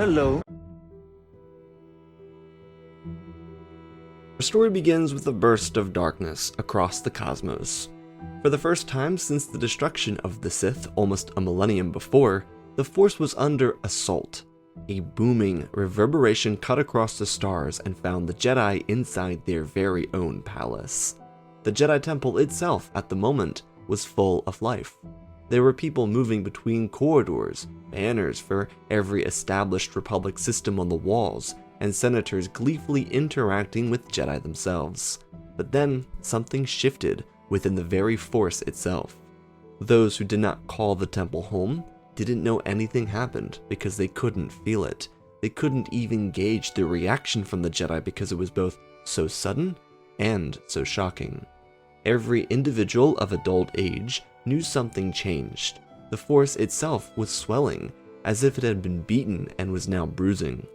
Hello. Our story begins with a burst of darkness across the cosmos. For the first time since the destruction of the Sith almost a millennium before, the Force was under assault. A booming reverberation cut across the stars and found the Jedi inside their very own palace. The Jedi Temple itself, at the moment, was full of life. There were people moving between corridors, banners for every established Republic system on the walls, and senators gleefully interacting with Jedi themselves. But then, something shifted within the very Force itself. Those who did not call the temple home didn't know anything happened because they couldn't feel it. They couldn't even gauge the reaction from the Jedi because it was both so sudden and so shocking. Every individual of adult age knew something changed. The Force itself was swelling, as if it had been beaten and was now bruising.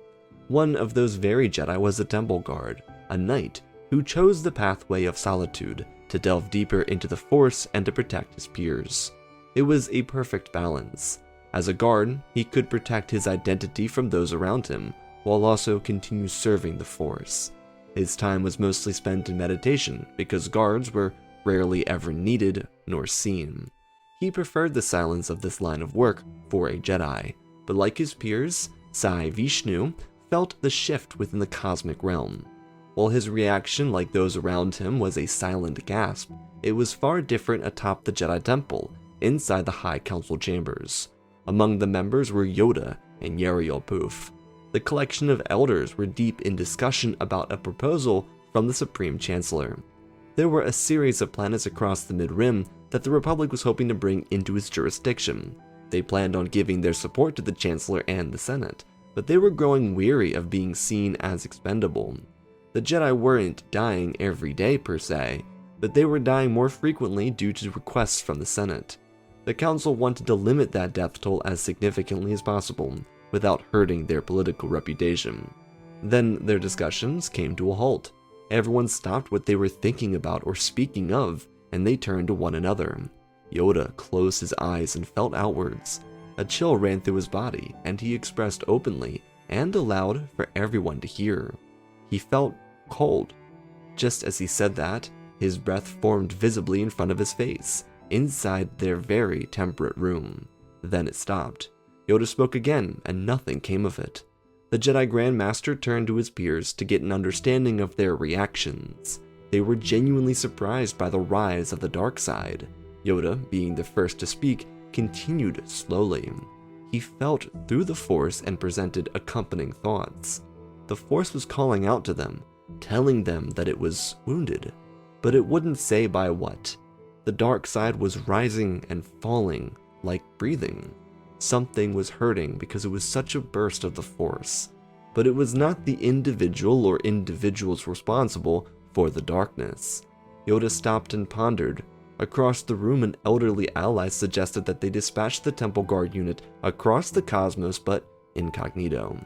One of those very Jedi was a temple guard, a knight who chose the pathway of solitude to delve deeper into the Force and to protect his peers. It was a perfect balance. As a guard, he could protect his identity from those around him, while also continue serving the Force. His time was mostly spent in meditation, because guards were rarely ever needed nor seen. He preferred the silence of this line of work for a Jedi, but like his peers, Sai Vishnu felt the shift within the cosmic realm. While his reaction, like those around him, was a silent gasp, it was far different atop the Jedi Temple, inside the High Council chambers. Among the members were Yoda and Yariel Poof. The collection of elders were deep in discussion about a proposal from the Supreme Chancellor. There were a series of planets across the Mid-Rim that the Republic was hoping to bring into its jurisdiction. They planned on giving their support to the Chancellor and the Senate, but they were growing weary of being seen as expendable. The Jedi weren't dying every day per se, but they were dying more frequently due to requests from the Senate. The Council wanted to limit that death toll as significantly as possible, without hurting their political reputation. Then their discussions came to a halt. Everyone stopped what they were thinking about or speaking of, and they turned to one another. Yoda closed his eyes and felt outwards. A chill ran through his body, and he expressed openly and aloud for everyone to hear. He felt cold. Just as he said that, his breath formed visibly in front of his face, inside their very temperate room. Then it stopped. Yoda spoke again, and nothing came of it. The Jedi Grand Master turned to his peers to get an understanding of their reactions. They were genuinely surprised by the rise of the dark side. Yoda, being the first to speak, continued slowly. He felt through the Force and presented accompanying thoughts. The Force was calling out to them, telling them that it was wounded, but it wouldn't say by what. The dark side was rising and falling, like breathing. Something was hurting because it was such a burst of the Force, but it was not the individual or individuals responsible for the darkness. Yoda stopped and pondered. Across the room, an elderly ally suggested that they dispatch the Temple Guard unit across the cosmos, but incognito.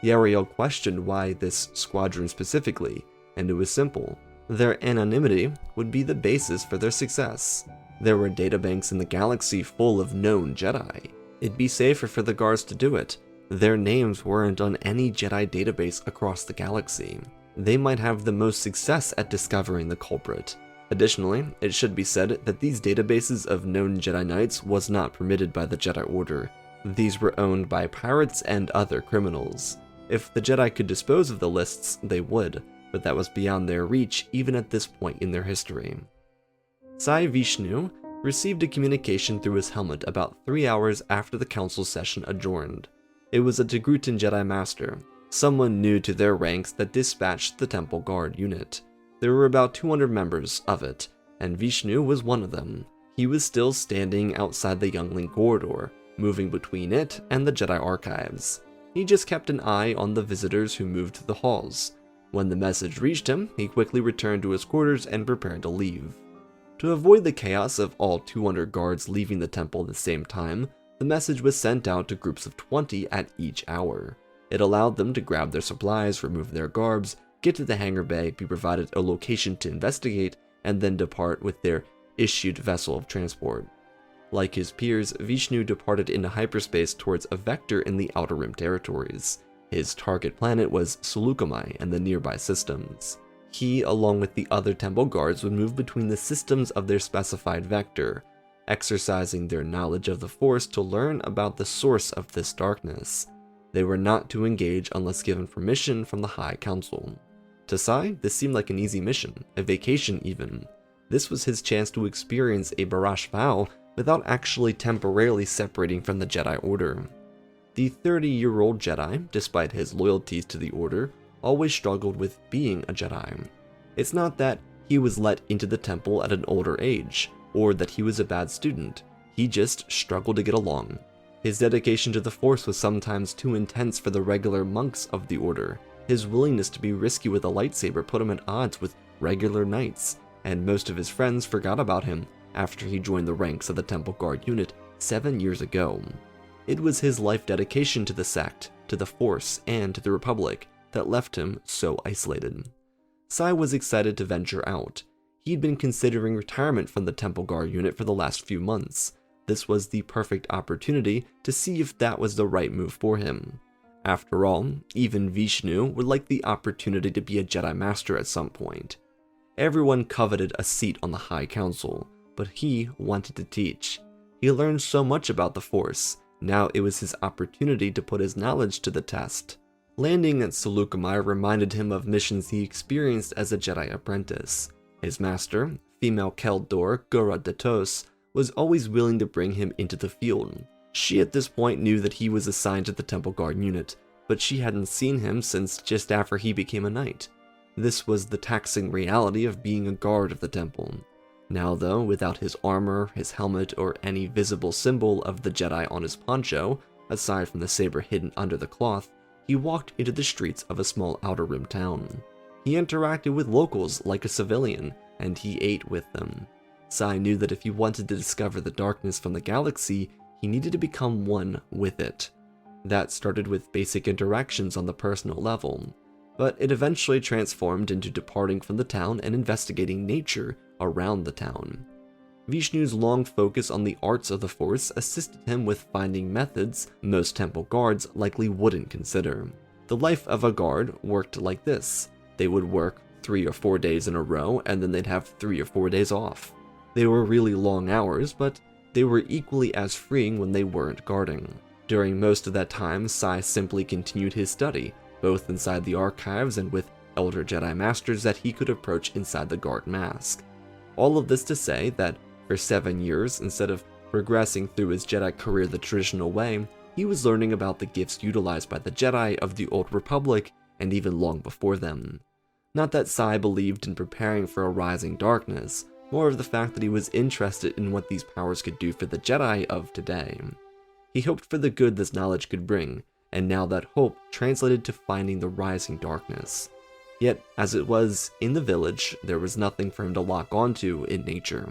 Yariel questioned why this squadron specifically, and it was simple. Their anonymity would be the basis for their success. There were databanks in the galaxy full of known Jedi. It'd be safer for the guards to do it. Their names weren't on any Jedi database across the galaxy. They might have the most success at discovering the culprit. Additionally, it should be said that these databases of known Jedi Knights was not permitted by the Jedi Order. These were owned by pirates and other criminals. If the Jedi could dispose of the lists, they would, but that was beyond their reach even at this point in their history. Sai Vishnu received a communication through his helmet about 3 hours after the council session adjourned. It was a Togrutan Jedi Master, someone new to their ranks that dispatched the Temple Guard unit. There were about 200 members of it, and Vishnu was one of them. He was still standing outside the Youngling corridor, moving between it and the Jedi archives. He just kept an eye on the visitors who moved through the halls. When the message reached him, he quickly returned to his quarters and prepared to leave. To avoid the chaos of all 200 guards leaving the temple at the same time, the message was sent out to groups of 20 at each hour. It allowed them to grab their supplies, remove their garbs, get to the hangar bay, be provided a location to investigate, and then depart with their issued vessel of transport. Like his peers, Vishnu departed into hyperspace towards a vector in the Outer Rim territories. His target planet was Seleucami and the nearby systems. He, along with the other temple guards, would move between the systems of their specified vector, exercising their knowledge of the Force to learn about the source of this darkness. They were not to engage unless given permission from the High Council. To Sai, this seemed like an easy mission, a vacation even. This was his chance to experience a Barash vow without actually temporarily separating from the Jedi Order. The 30-year-old Jedi, despite his loyalties to the Order, always struggled with being a Jedi. It's not that he was let into the temple at an older age, or that he was a bad student. He just struggled to get along. His dedication to the Force was sometimes too intense for the regular monks of the Order. His willingness to be risky with a lightsaber put him at odds with regular knights, and most of his friends forgot about him after he joined the ranks of the Temple Guard unit 7 years ago. It was his life dedication to the sect, to the Force, and to the Republic that left him so isolated. Sai was excited to venture out. He'd been considering retirement from the Temple Guard unit for the last few months. This was the perfect opportunity to see if that was the right move for him. After all, even Vishnu would like the opportunity to be a Jedi Master at some point. Everyone coveted a seat on the High Council, but he wanted to teach. He learned so much about the Force. Now it was his opportunity to put his knowledge to the test. Landing at Seleucami reminded him of missions he experienced as a Jedi apprentice. His master, female Keldor Gura Datos, was always willing to bring him into the field. She at this point knew that he was assigned to the Temple Guard unit, but she hadn't seen him since just after he became a knight. This was the taxing reality of being a guard of the temple. Now though, without his armor, his helmet, or any visible symbol of the Jedi on his poncho, aside from the saber hidden under the cloth, he walked into the streets of a small Outer Rim town. He interacted with locals like a civilian, and he ate with them. Sai knew that if he wanted to discover the darkness from the galaxy, he needed to become one with it. That started with basic interactions on the personal level, but it eventually transformed into departing from the town and investigating nature around the town. Vishnu's long focus on the arts of the Force assisted him with finding methods most temple guards likely wouldn't consider. The life of a guard worked like this. They would work 3 or 4 days in a row, and then they'd have 3 or 4 days off. They were really long hours, but they were equally as freeing when they weren't guarding. During most of that time, Sai simply continued his study, both inside the archives and with elder Jedi Masters that he could approach inside the guard mask. All of this to say that for 7 years, instead of progressing through his Jedi career the traditional way, he was learning about the gifts utilized by the Jedi of the Old Republic and even long before them. Not that Sai believed in preparing for a rising darkness, more of the fact that he was interested in what these powers could do for the Jedi of today. He hoped for the good this knowledge could bring, and now that hope translated to finding the rising darkness. Yet, as it was in the village, there was nothing for him to lock onto in nature,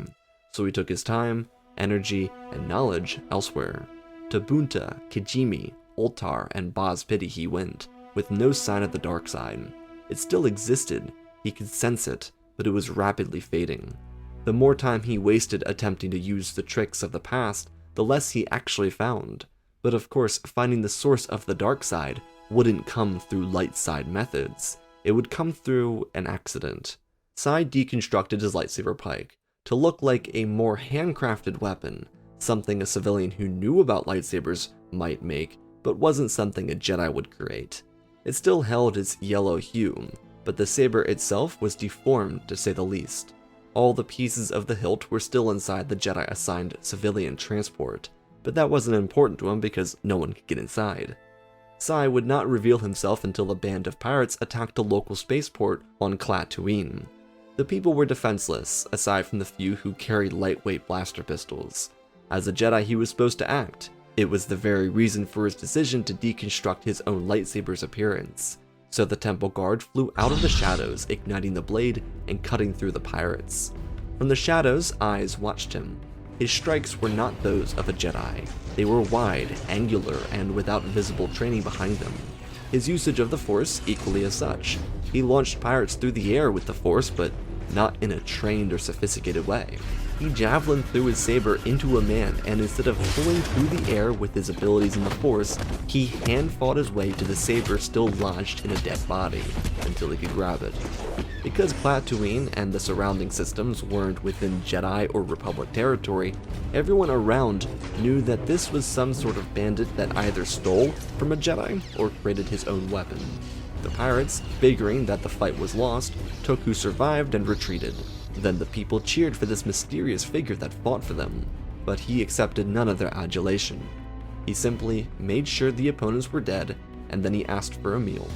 so he took his time, energy, and knowledge elsewhere. To Bunta, Kijimi, Ultar, and Baz Pity he went, with no sign of the dark side. It still existed, he could sense it, but it was rapidly fading. The more time he wasted attempting to use the tricks of the past, the less he actually found. But of course, finding the source of the dark side wouldn't come through light side methods. It would come through an accident. Sai deconstructed his lightsaber pike to look like a more handcrafted weapon, something a civilian who knew about lightsabers might make, but wasn't something a Jedi would create. It still held its yellow hue, but the saber itself was deformed to say the least. All the pieces of the hilt were still inside the Jedi-assigned civilian transport, but that wasn't important to him because no one could get inside. Sai would not reveal himself until a band of pirates attacked a local spaceport on Klaatuin. The people were defenseless, aside from the few who carried lightweight blaster pistols. As a Jedi, he was supposed to act. It was the very reason for his decision to deconstruct his own lightsaber's appearance. So the temple guard flew out of the shadows, igniting the blade and cutting through the pirates. From the shadows, eyes watched him. His strikes were not those of a Jedi. They were wide, angular, and without visible training behind them. His usage of the Force equally as such. He launched pirates through the air with the Force, but not in a trained or sophisticated way. he javelin threw his saber into a man, and instead of pulling through the air with his abilities in the Force, he hand-fought his way to the saber still lodged in a dead body, until he could grab it. Because Tatooine and the surrounding systems weren't within Jedi or Republic territory, everyone around knew that this was some sort of bandit that either stole from a Jedi or created his own weapon. The pirates, figuring that the fight was lost, took who survived and retreated. Then the people cheered for this mysterious figure that fought for them, but he accepted none of their adulation. He simply made sure the opponents were dead, and then he asked for a meal.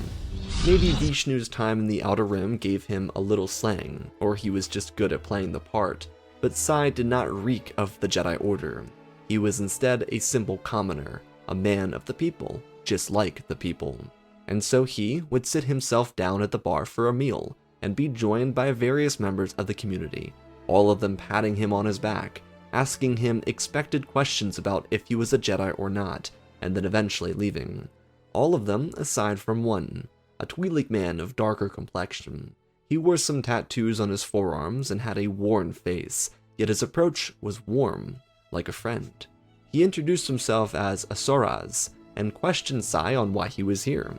Maybe Vishnu's time in the Outer Rim gave him a little slang, or he was just good at playing the part, but Sai did not reek of the Jedi Order. He was instead a simple commoner, a man of the people, just like the people. And so he would sit himself down at the bar for a meal, and be joined by various members of the community, all of them patting him on his back, asking him expected questions about if he was a Jedi or not, and then eventually leaving. All of them aside from one, a Twi'lek man of darker complexion. He wore some tattoos on his forearms and had a worn face, yet his approach was warm, like a friend. He introduced himself as Asoraz, and questioned Sai on why he was here.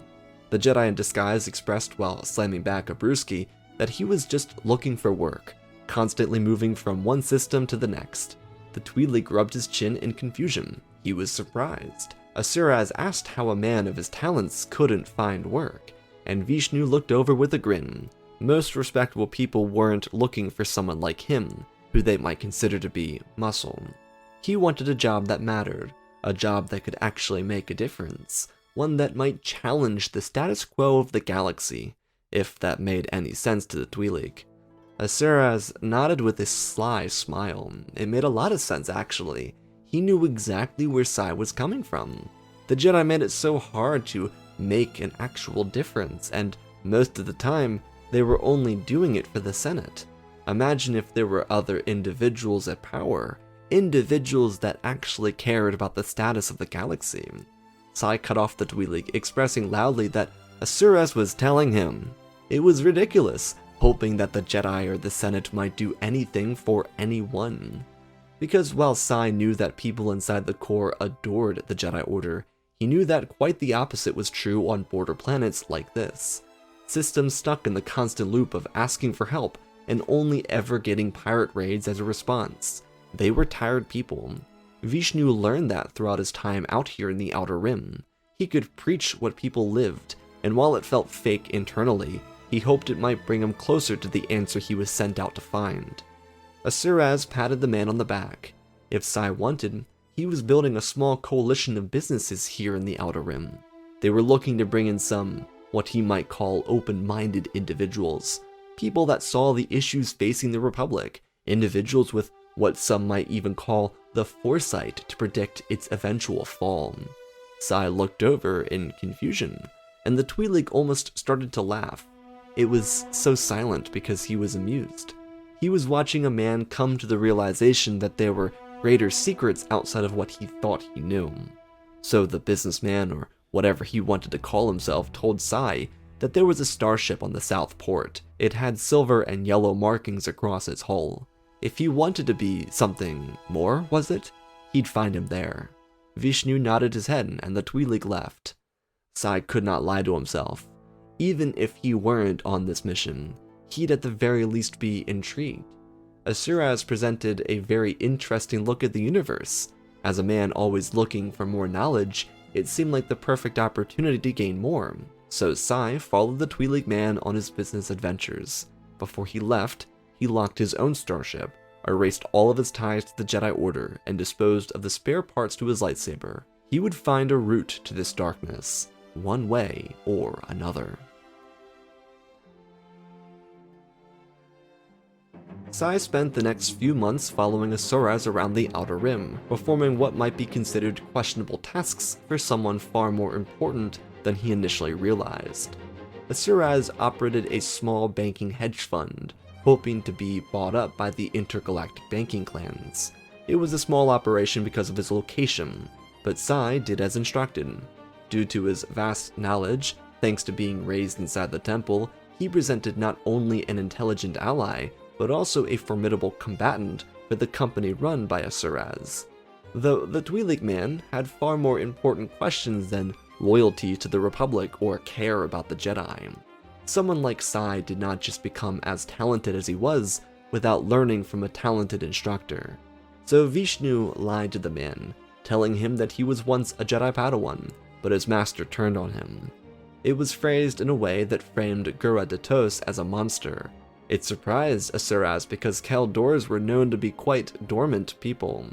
The Jedi in disguise expressed while slamming back a brewski that he was just looking for work, constantly moving from one system to the next. The Twi'lek rubbed his chin in confusion. He was surprised. Asoraz asked how a man of his talents couldn't find work, and Vishnu looked over with a grin. Most respectable people weren't looking for someone like him, who they might consider to be muscle. He wanted a job that mattered, a job that could actually make a difference, one that might challenge the status quo of the galaxy, if that made any sense to the Twi'lek. Asoraz nodded with a sly smile. It made a lot of sense, actually. He knew exactly where Sai was coming from. The Jedi made it so hard to make an actual difference, and most of the time, they were only doing it for the Senate. Imagine if there were other individuals at power, individuals that actually cared about the status of the galaxy. Sai cut off the Twi'lek, expressing loudly that Asoraz was telling him. It was ridiculous, hoping that the Jedi or the Senate might do anything for anyone. Because while Sai knew that people inside the core adored the Jedi Order, he knew that quite the opposite was true on border planets like this. Systems stuck in the constant loop of asking for help and only ever getting pirate raids as a response. They were tired people. Vishnu learned that throughout his time out here in the Outer Rim. He could preach what people lived, and while it felt fake internally, he hoped it might bring him closer to the answer he was sent out to find. Asoraz patted the man on the back. If Sai wanted, he was building a small coalition of businesses here in the Outer Rim. They were looking to bring in some, what he might call open-minded individuals, people that saw the issues facing the Republic, individuals with what some might even call the foresight to predict its eventual fall. Sai looked over in confusion, and the Twi'lek almost started to laugh. It was so silent because he was amused. He was watching a man come to the realization that there were greater secrets outside of what he thought he knew. So the businessman, or whatever he wanted to call himself, told Sai that there was a starship on the South Port. It had silver and yellow markings across its hull. If he wanted to be something more, was it? He'd find him there. Vishnu nodded his head, and the Twi'lek left. Sai could not lie to himself. Even if he weren't on this mission, he'd at the very least be intrigued. Asoraz presented a very interesting look at the universe. As a man always looking for more knowledge, it seemed like the perfect opportunity to gain more. So Sai followed the Twi'lek man on his business adventures. Before he left, he locked his own starship, erased all of his ties to the Jedi Order, and disposed of the spare parts to his lightsaber. He would find a route to this darkness, one way or another. Sai spent the next few months following Asoraz around the Outer Rim, performing what might be considered questionable tasks for someone far more important than he initially realized. Asoraz operated a small banking hedge fund, hoping to be bought up by the intergalactic banking clans. It was a small operation because of his location, but Sai did as instructed. Due to his vast knowledge, thanks to being raised inside the temple, he presented not only an intelligent ally, but also a formidable combatant for the company run by a Suraz. Though the Twi'lek man had far more important questions than loyalty to the Republic or care about the Jedi. Someone like Sai did not just become as talented as he was without learning from a talented instructor. So Vishnu lied to the man, telling him that he was once a Jedi Padawan, but his master turned on him. It was phrased in a way that framed Gura Datos as a monster. It surprised Asuras because Kaldors were known to be quite dormant people.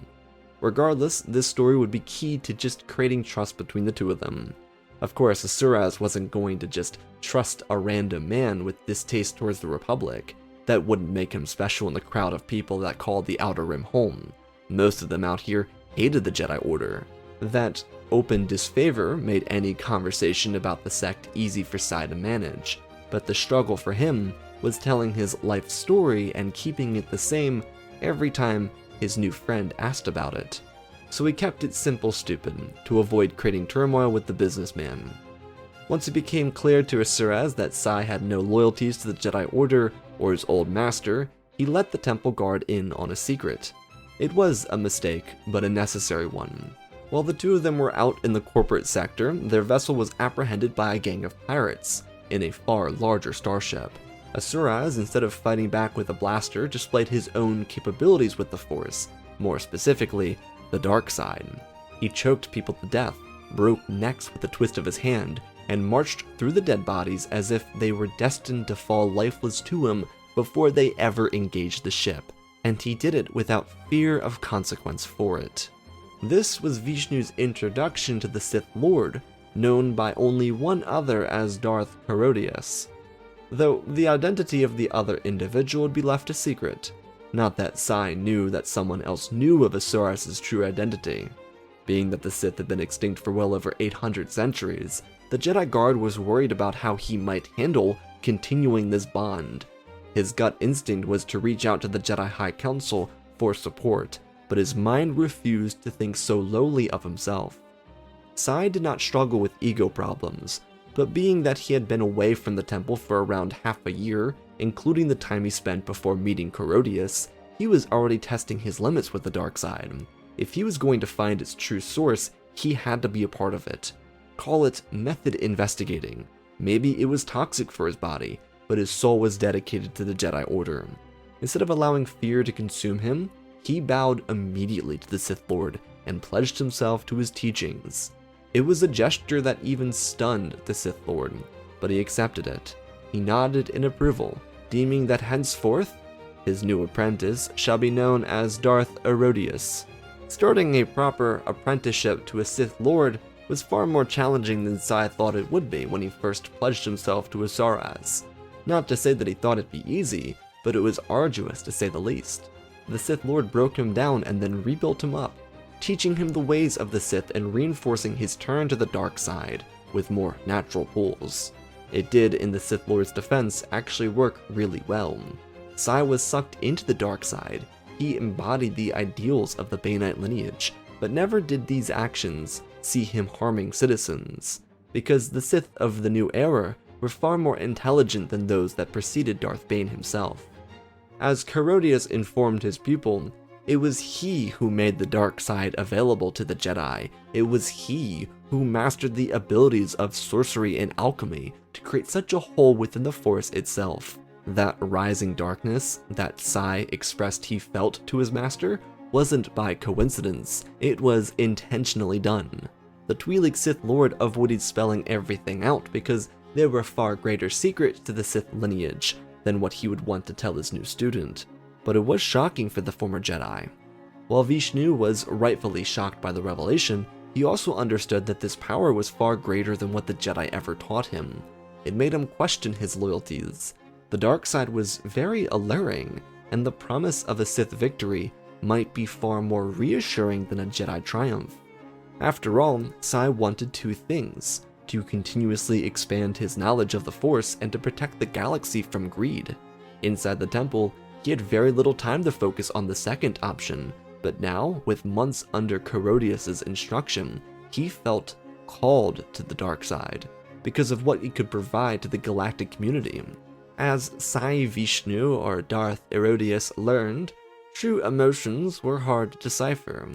Regardless, this story would be key to just creating trust between the two of them. Of course, Asuras wasn't going to just trust a random man with distaste towards the Republic. That wouldn't make him special in the crowd of people that called the Outer Rim home. Most of them out here hated the Jedi Order. That open disfavor made any conversation about the sect easy for Sai to manage, but the struggle for him was telling his life story and keeping it the same every time his new friend asked about it. So he kept it simple stupid, to avoid creating turmoil with the businessman. Once it became clear to Asuras that Sai had no loyalties to the Jedi Order or his old master, he let the temple guard in on a secret. It was a mistake, but a necessary one. While the two of them were out in the corporate sector, their vessel was apprehended by a gang of pirates in a far larger starship. Asuras, instead of fighting back with a blaster, displayed his own capabilities with the Force, more specifically, the dark side. He choked people to death, broke necks with a twist of his hand, and marched through the dead bodies as if they were destined to fall lifeless to him before they ever engaged the ship, and he did it without fear of consequence for it. This was Vishnu's introduction to the Sith Lord, known by only one other as Darth Herodias, though the identity of the other individual would be left a secret. Not that Sai knew that someone else knew of Asuras' true identity. Being that the Sith had been extinct for well over 800 centuries, the Jedi Guard was worried about how he might handle continuing this bond. His gut instinct was to reach out to the Jedi High Council for support, but his mind refused to think so lowly of himself. Sai did not struggle with ego problems, but being that he had been away from the temple for around half a year, including the time he spent before meeting Herodias, he was already testing his limits with the dark side. If he was going to find its true source, he had to be a part of it. Call it method investigating. Maybe it was toxic for his body, but his soul was dedicated to the Jedi Order. Instead of allowing fear to consume him, he bowed immediately to the Sith Lord and pledged himself to his teachings. It was a gesture that even stunned the Sith Lord, but he accepted it. He nodded in approval, deeming that henceforth, his new apprentice shall be known as Darth Herodias. Starting a proper apprenticeship to a Sith Lord was far more challenging than Sai thought it would be when he first pledged himself to Asuras. Not to say that he thought it'd be easy, but it was arduous to say the least. The Sith Lord broke him down and then rebuilt him up, teaching him the ways of the Sith and reinforcing his turn to the dark side with more natural pulls. It did, in the Sith Lord's defense, actually work really well. Sai was sucked into the dark side. He embodied the ideals of the Baneite lineage, but never did these actions see him harming citizens, because the Sith of the new era were far more intelligent than those that preceded Darth Bane himself. As Herodias informed his pupil, it was he who made the dark side available to the Jedi. It was he who mastered the abilities of sorcery and alchemy to create such a hole within the Force itself. That rising darkness that Sai expressed he felt to his master wasn't by coincidence, it was intentionally done. The Twi'lek Sith Lord avoided spelling everything out because there were far greater secrets to the Sith lineage than what he would want to tell his new student. But it was shocking for the former Jedi. While Vishnu was rightfully shocked by the revelation, he also understood that this power was far greater than what the Jedi ever taught him. It made him question his loyalties. The dark side was very alluring, and the promise of a Sith victory might be far more reassuring than a Jedi triumph. After all, Sai wanted two things: to continuously expand his knowledge of the Force and to protect the galaxy from greed. Inside the temple, he had very little time to focus on the second option, but now, with months under Herodias' instruction, he felt called to the dark side because of what he could provide to the galactic community. As Sai Vishnu, or Darth Herodias, learned, True emotions were hard to decipher.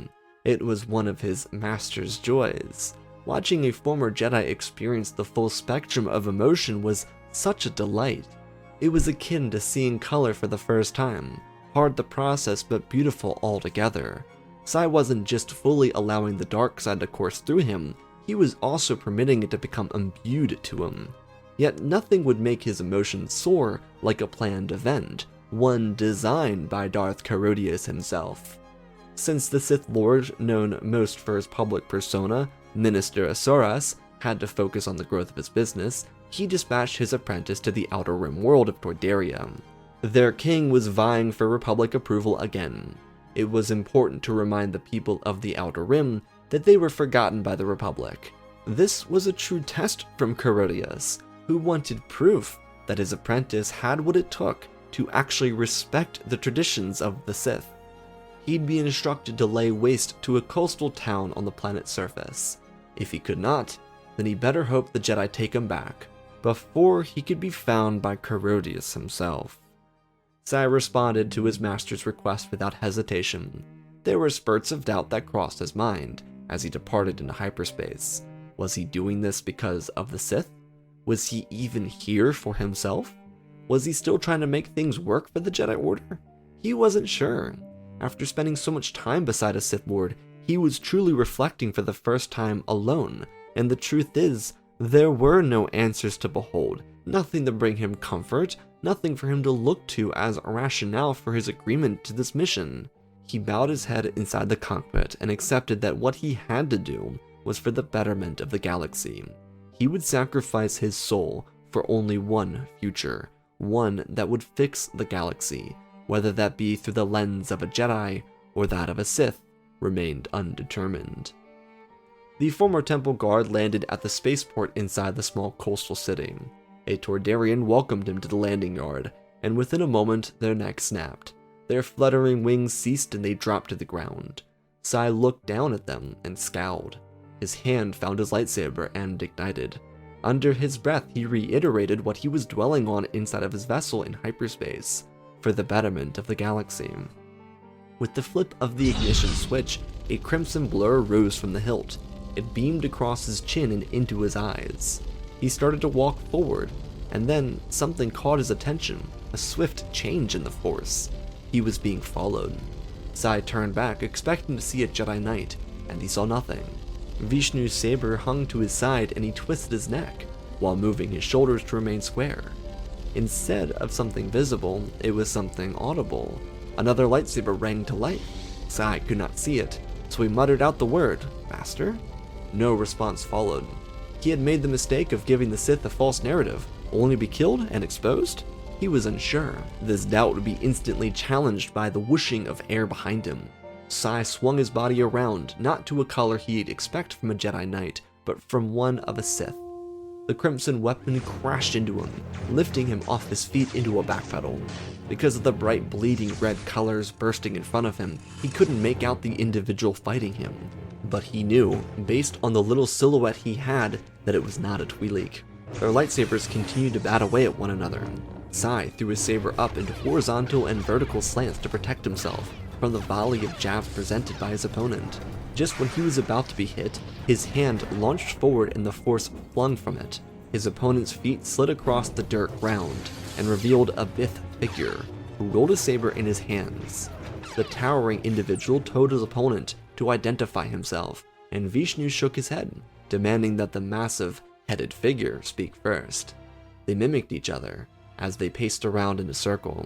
It was one of his master's joys. Watching a former Jedi experience the full spectrum of emotion was such a delight. It was akin to seeing color for the first time, hard to process but beautiful altogether. Sai wasn't just fully allowing the dark side to course through him, he was also permitting it to become imbued to him. Yet nothing would make his emotions soar like a planned event, one designed by Darth Herodias himself. Since the Sith Lord, known most for his public persona, Minister Asoras, had to focus on the growth of his business, he dispatched his apprentice to the Outer Rim world of Tordaria. Their king was vying for Republic approval again. It was important to remind the people of the Outer Rim that they were forgotten by the Republic. This was a true test from Herodias, who wanted proof that his apprentice had what it took to actually respect the traditions of the Sith. He'd be instructed to lay waste to a coastal town on the planet's surface. If he could not, then he better hope the Jedi take him back, before he could be found by Herodias himself. Sai responded to his master's request without hesitation. There were spurts of doubt that crossed his mind as he departed into hyperspace. Was he doing this because of the Sith? Was he even here for himself? Was he still trying to make things work for the Jedi Order? He wasn't sure. After spending so much time beside a Sith Lord, he was truly reflecting for the first time alone, and the truth is, there were no answers to behold, nothing to bring him comfort, nothing for him to look to as a rationale for his agreement to this mission. He bowed his head inside the cockpit and accepted that what he had to do was for the betterment of the galaxy. He would sacrifice his soul for only one future, one that would fix the galaxy, whether that be through the lens of a Jedi or that of a Sith, remained undetermined. The former temple guard landed at the spaceport inside the small coastal city. A Tordarian welcomed him to the landing yard, and within a moment their necks snapped. Their fluttering wings ceased and they dropped to the ground. Sai looked down at them and scowled. His hand found his lightsaber and ignited. Under his breath, he reiterated what he was dwelling on inside of his vessel in hyperspace, for the betterment of the galaxy. With the flip of the ignition switch, a crimson blur rose from the hilt. It beamed across his chin and into his eyes. He started to walk forward, and then something caught his attention, a swift change in the Force. He was being followed. Sai turned back, expecting to see a Jedi Knight, and he saw nothing. Vishnu's saber hung to his side and he twisted his neck, while moving his shoulders to remain square. Instead of something visible, it was something audible. Another lightsaber rang to life. Sai could not see it, so he muttered out the word, "Master?" No response followed. He had made the mistake of giving the Sith a false narrative, only to be killed and exposed? He was unsure. This doubt would be instantly challenged by the whooshing of air behind him. Sai swung his body around, not to a color he'd expect from a Jedi Knight, but from one of a Sith. The crimson weapon crashed into him, lifting him off his feet into a backpedal. Because of the bright bleeding red colors bursting in front of him, he couldn't make out the individual fighting him. But he knew, based on the little silhouette he had, that it was not a Twi'lek. Their lightsabers continued to bat away at one another. Sai threw his saber up into horizontal and vertical slants to protect himself from the volley of jabs presented by his opponent. Just when he was about to be hit, his hand launched forward and the Force flung from it. His opponent's feet slid across the dirt ground and revealed a Bith figure, who rolled a saber in his hands. The towering individual told his opponent to identify himself, and Vishnu shook his head, demanding that the massive, headed figure speak first. They mimicked each other as they paced around in a circle.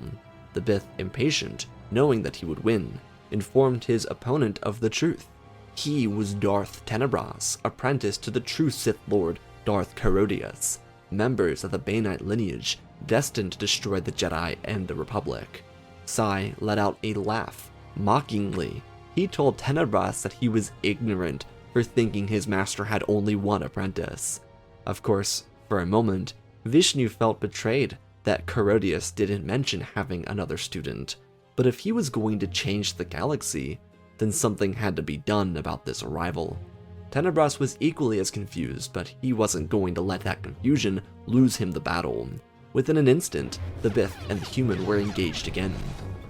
The Bith, impatient, knowing that he would win, informed his opponent of the truth. He was Darth Tenebras, apprentice to the true Sith Lord Darth Herodias, members of the Baneite lineage destined to destroy the Jedi and the Republic. Sai let out a laugh, mockingly. He told Tenebras that he was ignorant for thinking his master had only one apprentice. Of course, for a moment, Vishnu felt betrayed that Herodias didn't mention having another student. But if he was going to change the galaxy, then something had to be done about this arrival. Tenebras was equally as confused, but he wasn't going to let that confusion lose him the battle. Within an instant, the Bith and the human were engaged again.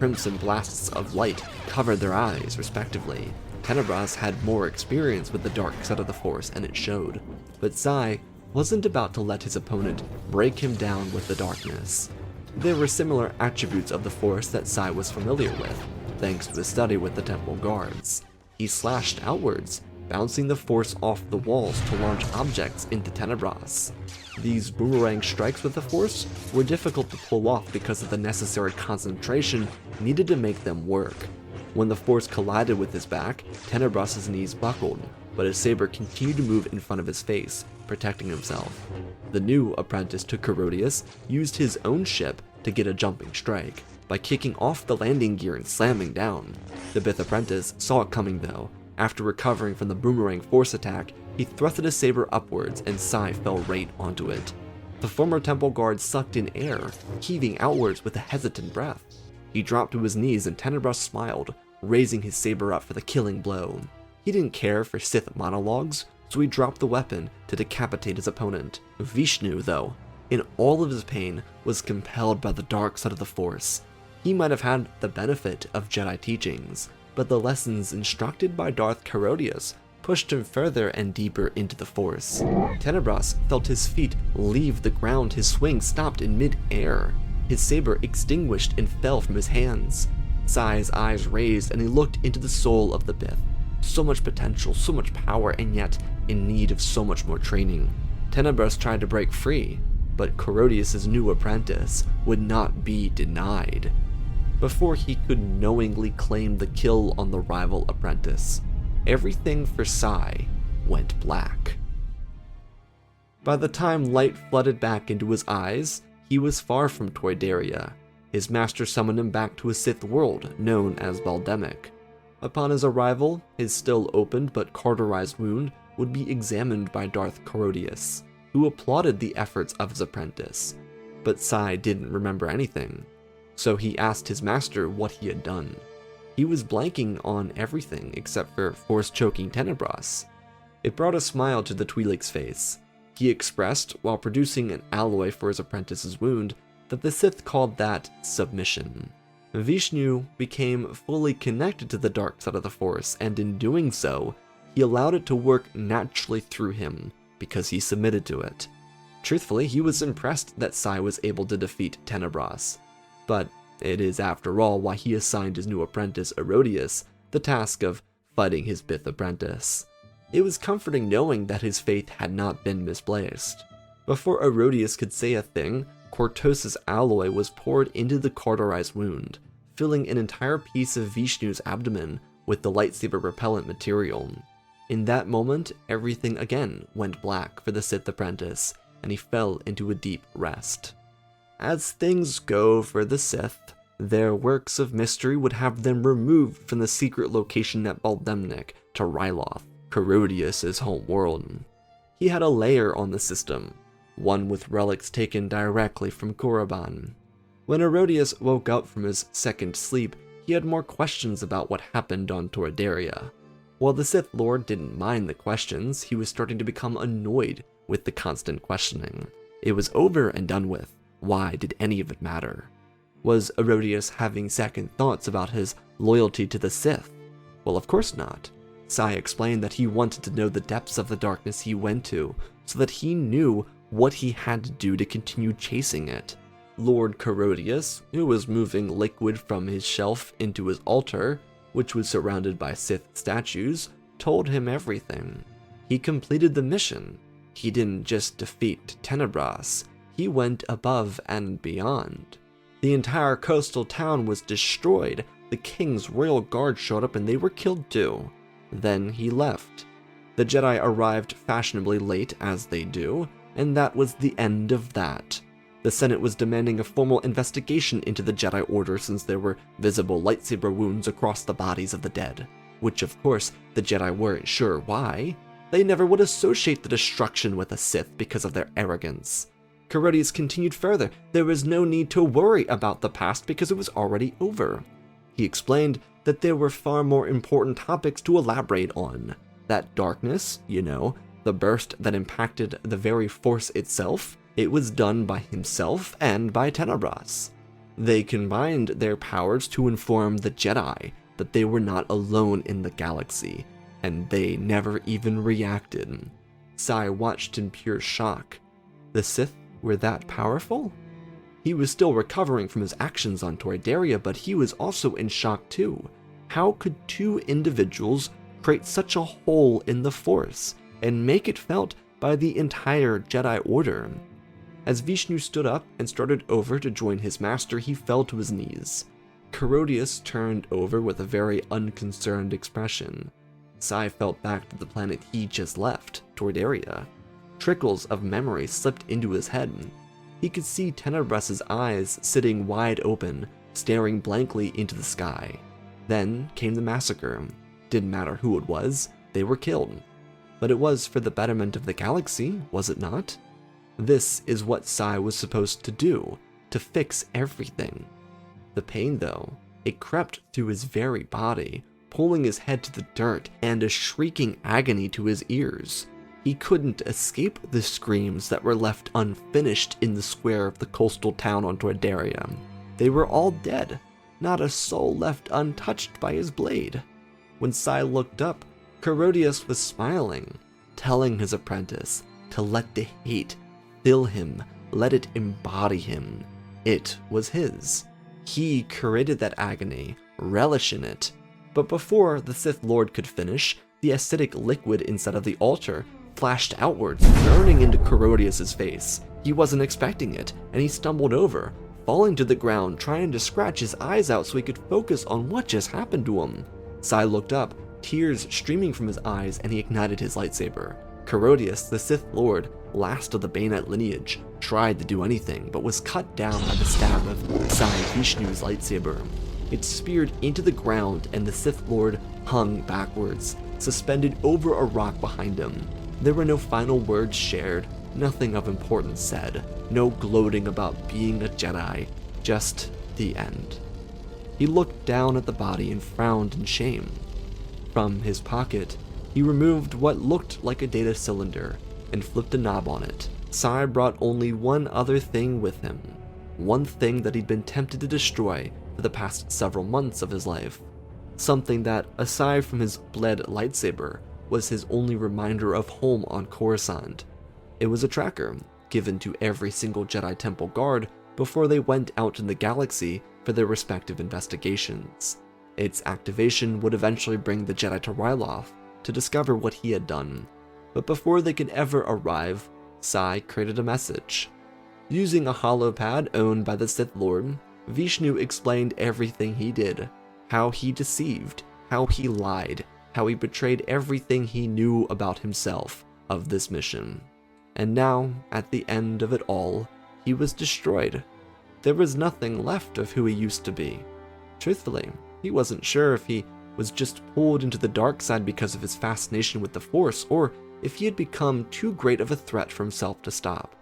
crimson blasts of light covered their eyes, respectively. Tenebras had more experience with the dark side of the Force, and it showed. But Sai wasn't about to let his opponent break him down with the darkness. There were similar attributes of the Force that Sai was familiar with, thanks to his study with the Temple Guards. He slashed outwards, bouncing the Force off the walls to launch objects into Tenebras. These boomerang strikes with the Force were difficult to pull off because of the necessary concentration needed to make them work. When the Force collided with his back, Tenebras's knees buckled, but his saber continued to move in front of his face, protecting himself. The new apprentice to Herodias used his own ship to get a jumping strike, by kicking off the landing gear and slamming down. The Bith apprentice saw it coming though. After recovering from the boomerang Force attack, he thrusted his saber upwards and Sai fell right onto it. The former temple guard sucked in air, heaving outwards with a hesitant breath. He dropped to his knees and Tenebras smiled, raising his saber up for the killing blow. He didn't care for Sith monologues, so he dropped the weapon to decapitate his opponent. Vishnu, though, in all of his pain, was compelled by the dark side of the Force. He might have had the benefit of Jedi teachings, but the lessons instructed by Darth Herodias pushed him further and deeper into the Force. Tenebras felt his feet leave the ground, his swing stopped in mid-air. His saber extinguished and fell from his hands. Sai's eyes raised and he looked into the soul of the Bith. So much potential, so much power, and yet in need of so much more training. Tenebras tried to break free, but Herodias' new apprentice would not be denied. Before he could knowingly claim the kill on the rival apprentice, everything for Sai went black. By the time light flooded back into his eyes, he was far from Toydaria. His master summoned him back to a Sith world known as Baldemic. Upon his arrival, his still opened but cauterized wound would be examined by Darth Herodias, who applauded the efforts of his apprentice. But Sai didn't remember anything, so he asked his master what he had done. He was blanking on everything except for Force-choking Tenebras. It brought a smile to the Twi'lek's face. He expressed, while producing an alloy for his apprentice's wound, that the Sith called that submission. Vishnu became fully connected to the dark side of the Force, and in doing so, he allowed it to work naturally through him, because he submitted to it. Truthfully, he was impressed that Sai was able to defeat Tenebras, but it is after all why he assigned his new apprentice Herodias the task of fighting his Bith apprentice. It was comforting knowing that his faith had not been misplaced. Before Herodias could say a thing, Cortos' alloy was poured into the cauterized wound, filling an entire piece of Vishnu's abdomen with the lightsaber repellent material. In that moment, everything again went black for the Sith apprentice, and he fell into a deep rest. As things go for the Sith, their works of mystery would have them removed from the secret location at Baldemnik to Ryloth, Herodias' home world. He had a lair on the system, one with relics taken directly from Korriban. When Herodias woke up from his second sleep, he had more questions about what happened on Toydaria. While the Sith Lord didn't mind the questions, he was starting to become annoyed with the constant questioning. It was over and done with. Why did any of it matter? Was Herodias having second thoughts about his loyalty to the Sith? Well, of course not. Sai explained that he wanted to know the depths of the darkness he went to, so that he knew what he had to do to continue chasing it. Lord Herodias, who was moving liquid from his shelf into his altar, which was surrounded by Sith statues, told him everything. He completed the mission. He didn't just defeat Tenebras, he went above and beyond. The entire coastal town was destroyed, the king's royal guard showed up and they were killed too. Then he left. The Jedi arrived fashionably late, as they do, and that was the end of that. The Senate was demanding a formal investigation into the Jedi Order since there were visible lightsaber wounds across the bodies of the dead, which of course the Jedi weren't sure why. They never would associate the destruction with a Sith because of their arrogance. Herodias continued further. There was no need to worry about the past because it was already over. He explained that there were far more important topics to elaborate on. That darkness, the burst that impacted the very Force itself, it was done by himself and by Tenebras. They combined their powers to inform the Jedi that they were not alone in the galaxy, and they never even reacted. Sai watched in pure shock. The Sith were that powerful? He was still recovering from his actions on Toydaria, but he was also in shock too. How could two individuals create such a hole in the Force and make it felt by the entire Jedi Order? As Vishnu stood up and started over to join his master, he fell to his knees. Herodias turned over with a very unconcerned expression. Sai felt back to the planet he just left, Toydaria. Trickles of memory slipped into his head. He could see Tenebras's eyes sitting wide open, staring blankly into the sky. Then came the massacre. Didn't matter who it was, they were killed. But it was for the betterment of the galaxy, was it not? This is what Sai was supposed to do, to fix everything. The pain, though, it crept through his very body, pulling his head to the dirt and a shrieking agony to his ears. He couldn't escape the screams that were left unfinished in the square of the coastal town on Toydaria. They were all dead, not a soul left untouched by his blade. When Sai looked up, Herodias was smiling, telling his apprentice to let the hate fill him, let it embody him. It was his. He created that agony, relish in it. But before the Sith Lord could finish, the acidic liquid inside of the altar flashed outwards, burning into Herodias' face. He wasn't expecting it, and he stumbled over, falling to the ground, trying to scratch his eyes out so he could focus on what just happened to him. Sai looked up, tears streaming from his eyes, and he ignited his lightsaber. Herodias, the Sith Lord, last of the Bainite lineage, tried to do anything, but was cut down by the stab of Sai Vishnu's lightsaber. It speared into the ground, and the Sith Lord hung backwards, suspended over a rock behind him. There were no final words shared, nothing of importance said, no gloating about being a Jedi, just the end. He looked down at the body and frowned in shame. From his pocket, he removed what looked like a data cylinder and flipped a knob on it. Sai brought only one other thing with him, one thing that he'd been tempted to destroy for the past several months of his life. Something that, aside from his bled lightsaber, was his only reminder of home on Coruscant. It was a tracker, given to every single Jedi Temple guard before they went out in the galaxy for their respective investigations. Its activation would eventually bring the Jedi to Ryloth to discover what he had done. But before they could ever arrive, Sai created a message. Using a holopad owned by the Sith Lord, Vishnu explained everything he did, how he deceived, how he lied, how he betrayed everything he knew about himself of this mission. And now, at the end of it all, he was destroyed. There was nothing left of who he used to be. Truthfully, he wasn't sure if he was just pulled into the dark side because of his fascination with the Force, or if he had become too great of a threat for himself to stop.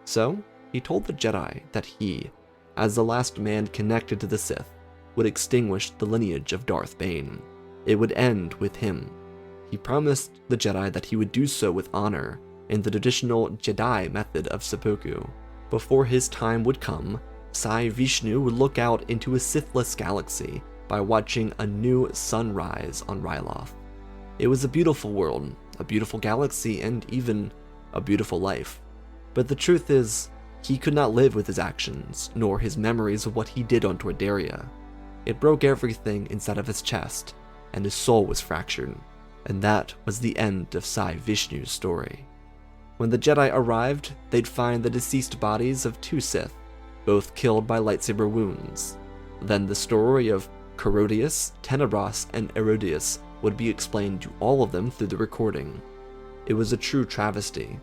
So, he told the Jedi that he, as the last man connected to the Sith, would extinguish the lineage of Darth Bane. It would end with him. He promised the Jedi that he would do so with honor, in the traditional Jedi method of seppuku. Before his time would come, Sai Vishnu would look out into a Sithless galaxy by watching a new sunrise on Ryloth. It was a beautiful world, a beautiful galaxy, and even a beautiful life. But the truth is, he could not live with his actions, nor his memories of what he did on Toydaria. It broke everything inside of his chest, and his soul was fractured, and that was the end of Sai Vishnu's story. When the Jedi arrived, they'd find the deceased bodies of two Sith, both killed by lightsaber wounds. Then the story of Herodias, Tenebras, and Herodias would be explained to all of them through the recording. It was a true travesty.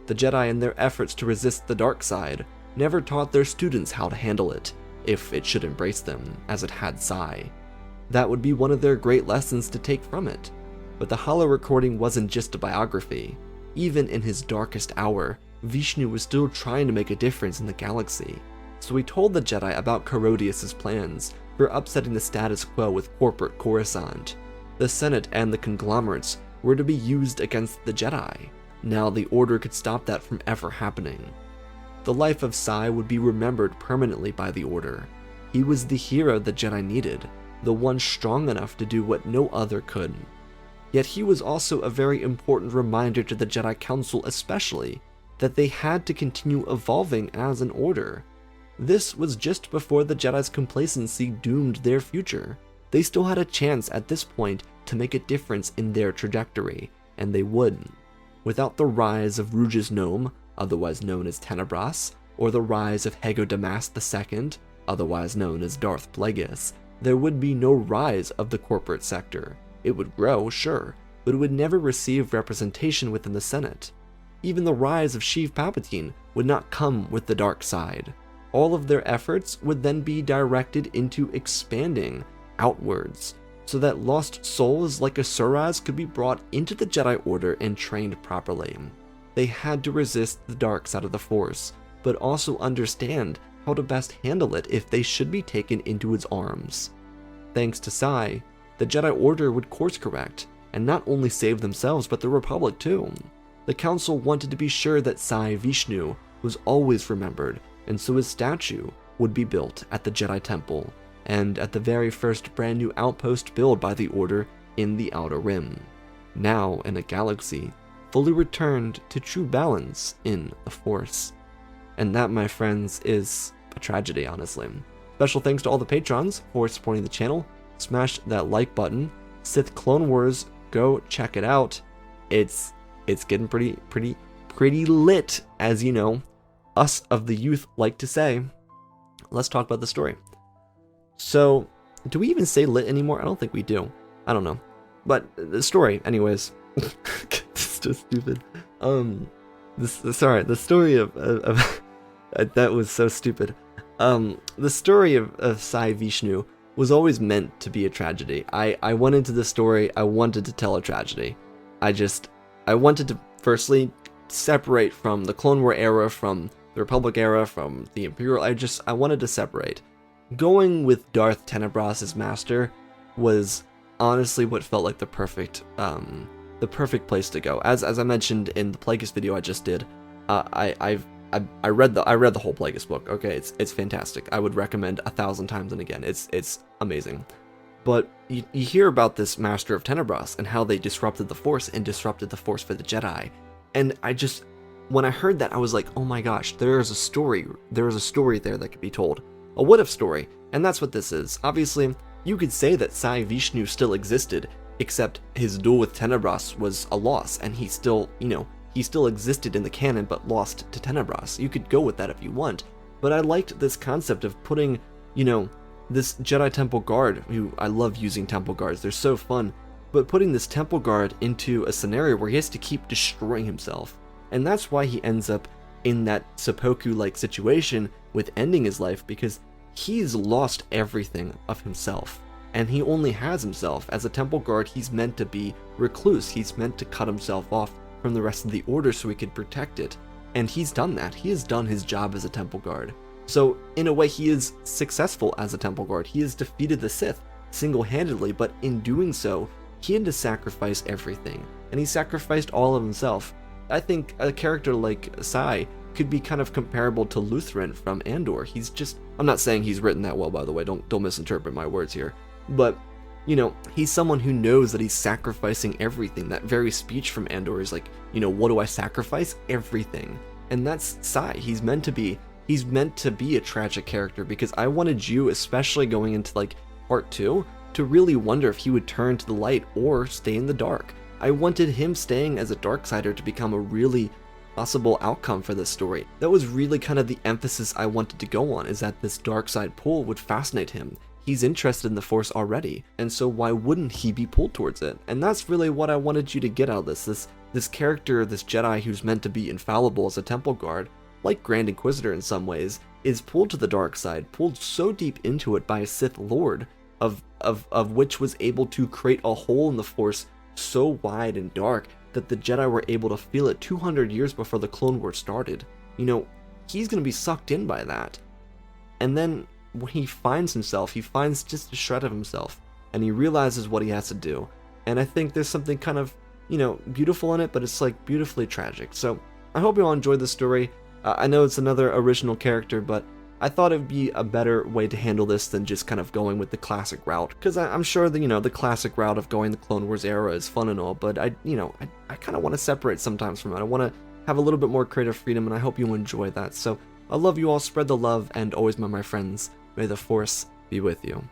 The Jedi, in their efforts to resist the dark side, never taught their students how to handle it, if it should embrace them, as it had Sai. That would be one of their great lessons to take from it. But the holo recording wasn't just a biography. Even in his darkest hour, Vishnu was still trying to make a difference in the galaxy. So he told the Jedi about Herodias' plans for upsetting the status quo with corporate Coruscant. The Senate and the conglomerates were to be used against the Jedi. Now the Order could stop that from ever happening. The life of Sai would be remembered permanently by the Order, He was the hero the Jedi needed, the one strong enough to do what no other could. Yet he was also a very important reminder to the Jedi Council especially, that they had to continue evolving as an order. This was just before the Jedi's complacency doomed their future. They still had a chance at this point to make a difference in their trajectory, and they would. Without the rise of Rouge's Gnome, otherwise known as Tenebras, or the rise of Hego Damas II, otherwise known as Darth Plagueis, there would be no rise of the corporate sector. It would grow, sure, but it would never receive representation within the Senate. Even the rise of Sheev Palpatine would not come with the dark side. All of their efforts would then be directed into expanding outwards, so that lost souls like Asuras could be brought into the Jedi Order and trained properly. They had to resist the dark side of the Force, but also understand how to best handle it if they should be taken into its arms. Thanks to Sai, the Jedi Order would course correct, and not only save themselves but the Republic too. The Council wanted to be sure that Sai Vishnu was always remembered, and so his statue would be built at the Jedi Temple, and at the very first brand new outpost built by the Order in the Outer Rim, now in a galaxy fully returned to true balance in the Force. And that, my friends, is a tragedy, honestly. Special thanks to all the patrons for supporting the channel. Smash that like button. Sith Clone Wars, go check it out. It's getting pretty lit, as you know, us of the youth like to say. Let's talk about the story. So, do we even say lit anymore? I don't think we do. I don't know. But the story, anyways. It's just stupid. The story of that was so stupid. The story of Sai Vishnu was always meant to be a tragedy. I went into the story, I wanted to tell a tragedy. I wanted to firstly separate from the Clone War era, from the Republic era, from the Imperial. I wanted to separate. Going with Darth Tenebras as master was honestly what felt like the perfect place to go. As I mentioned in the Plagueis video I just did, I read the whole Plagueis book. Okay, it's fantastic. I would recommend 1,000 times and again. It's amazing. But you hear about this Master of Tenebras and how they disrupted the Force and disrupted the Force for the Jedi. And when I heard that, I was like, oh my gosh, there is a story there that could be told. A what-if story, and that's what this is. Obviously, you could say that Sai Vishnu still existed, except his duel with Tenebras was a loss, and he still existed in the canon, but lost to Tenebras. You could go with that if you want, but I liked this concept of putting, this Jedi Temple Guard, who I love using Temple Guards, they're so fun, but putting this Temple Guard into a scenario where he has to keep destroying himself. And that's why he ends up in that seppuku-like situation with ending his life, because he's lost everything of himself. And he only has himself. As a Temple Guard, he's meant to be recluse. He's meant to cut himself off from the rest of the Order so he could protect it. And he's done that. He has done his job as a Temple Guard. So, in a way, he is successful as a Temple Guard. He has defeated the Sith single-handedly, but in doing so, he had to sacrifice everything. And he sacrificed all of himself. I think a character like Sai could be kind of comparable to Lutheran from Andor. He's just, I'm not saying he's written that well, by the way, don't misinterpret my words here. But, he's someone who knows that he's sacrificing everything. That very speech from Andor is like, what do I sacrifice? Everything. And that's Sai. He's meant to be a tragic character, because I wanted you, especially going into part 2, to really wonder if he would turn to the light or stay in the dark. I wanted him staying as a Darksider to become a really possible outcome for this story. That was really kind of the emphasis I wanted to go on, is that this dark side pull would fascinate him. He's interested in the Force already, and so why wouldn't he be pulled towards it? And that's really what I wanted you to get out of this character, this Jedi who's meant to be infallible as a Temple Guard, like Grand Inquisitor in some ways, is pulled to the dark side, pulled so deep into it by a Sith Lord, of which was able to create a hole in the Force so wide and dark that the Jedi were able to feel it 200 years before the Clone Wars started. He's going to be sucked in by that. And then when he finds himself, he finds just a shred of himself, and he realizes what he has to do. And I think there's something kind of, beautiful in it, but it's beautifully tragic. So I hope you all enjoyed the story. I know it's another original character, but I thought it'd be a better way to handle this than just kind of going with the classic route, because I'm sure that, the classic route of going the Clone Wars era is fun and all, but I kind of want to separate sometimes from it. I want to have a little bit more creative freedom, and I hope you enjoy that. So I love you all, spread the love, and always, my friends, may the Force be with you.